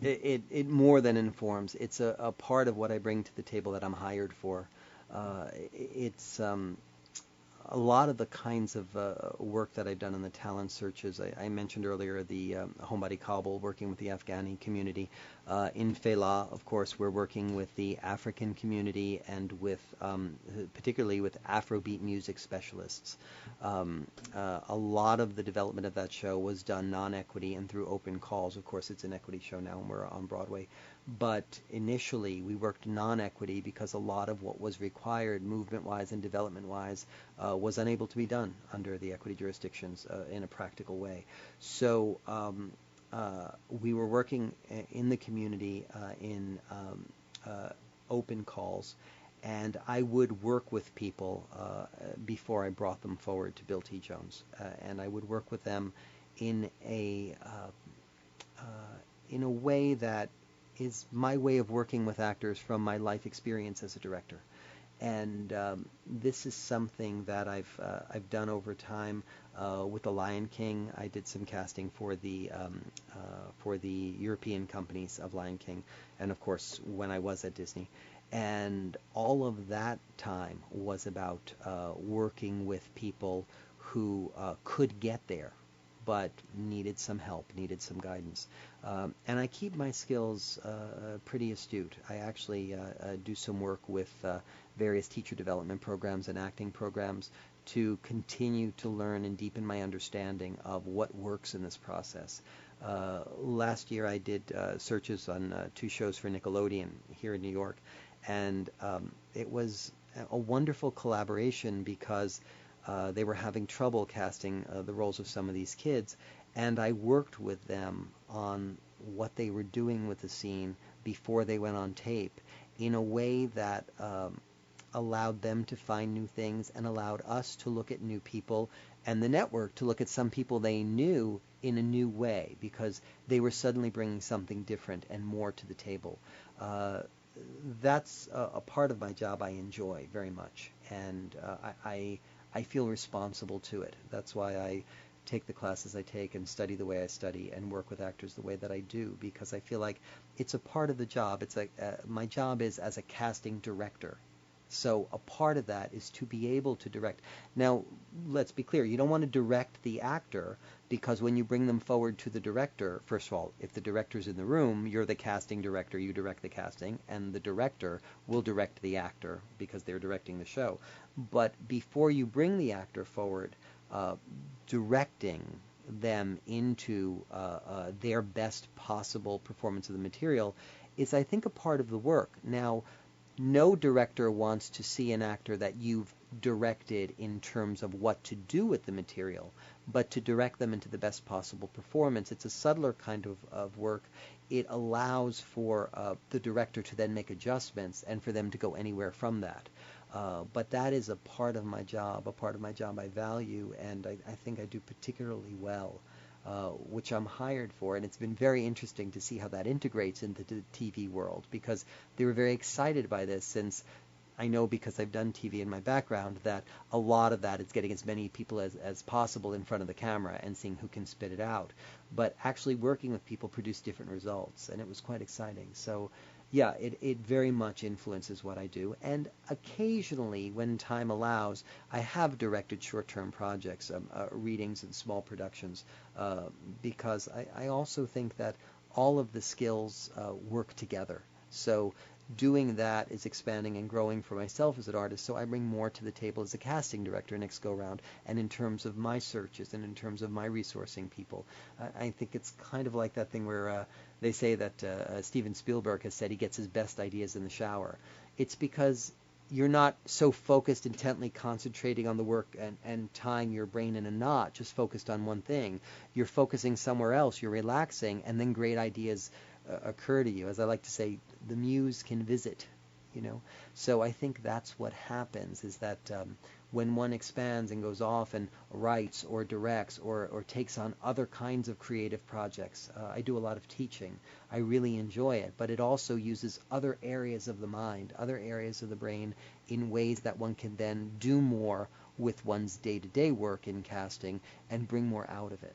It more than informs. It's a part of what I bring to the table that I'm hired for. It's a lot of the kinds of work that I've done in the talent searches. I mentioned earlier the Homebody Kabul, working with the Afghani community. In Fela, of course, we're working with the African community and with particularly with Afrobeat music specialists. A lot of the development of that show was done non-equity and through open calls. Of course, it's an equity show now, and we're on Broadway. But initially, we worked non-equity because a lot of what was required, movement-wise and development-wise, was unable to be done under the equity jurisdictions in a practical way. So we were working in the community in open calls, and I would work with people before I brought them forward to Bill T. Jones, and I would work with them in a way that is my way of working with actors from my life experience as a director. And this is something that I've done over time with The Lion King. I did some casting for the European companies of Lion King, and of course when I was at Disney. And all of that time was about working with people who could get there, but needed some help, needed some guidance. And I keep my skills pretty astute. I actually do some work with various teacher development programs and acting programs to continue to learn and deepen my understanding of what works in this process. Last year I did searches on 2 shows for Nickelodeon here in New York, and it was a wonderful collaboration because they were having trouble casting the roles of some of these kids, and I worked with them on what they were doing with the scene before they went on tape in a way that allowed them to find new things and allowed us to look at new people and the network to look at some people they knew in a new way because they were suddenly bringing something different and more to the table. That's a part of my job I enjoy very much, and I feel responsible to it. That's why I take the classes I take and study the way I study and work with actors the way that I do, because I feel like it's a part of the job. It's like my job is as a casting director. So a part of that is to be able to direct. Now, let's be clear. You don't want to direct the actor because when you bring them forward to the director, first of all, if the director's in the room, you're the casting director, you direct the casting, and the director will direct the actor because they're directing the show. But before you bring the actor forward, directing them into their best possible performance of the material is, I think, a part of the work. Now, no director wants to see an actor that you've directed in terms of what to do with the material, but to direct them into the best possible performance. It's a subtler kind of work. It allows for the director to then make adjustments and for them to go anywhere from that. But that is a part of my job I value, and I think I do particularly well, which I'm hired for. And it's been very interesting to see how that integrates into the TV world, because they were very excited by this, since I know, because I've done TV in my background, that a lot of that is getting as many people as possible in front of the camera and seeing who can spit it out. But actually working with people produced different results, and it was quite exciting. So yeah, it very much influences what I do. And occasionally, when time allows, I have directed short-term projects, readings and small productions, because I also think that all of the skills work together. So doing that is expanding and growing for myself as an artist, so I bring more to the table as a casting director next go-round, and in terms of my searches and in terms of my resourcing people. I think it's kind of like that thing where they say that Steven Spielberg has said he gets his best ideas in the shower. It's because you're not so focused, intently concentrating on the work and tying your brain in a knot, just focused on one thing. You're focusing somewhere else, you're relaxing, and then great ideas occur to you. As I like to say, the muse can visit, you know. So I think that's what happens, is that when one expands and goes off and writes or directs or takes on other kinds of creative projects. I do a lot of teaching. I really enjoy it, but it also uses other areas of the mind, other areas of the brain, in ways that one can then do more with one's day-to-day work in casting and bring more out of it.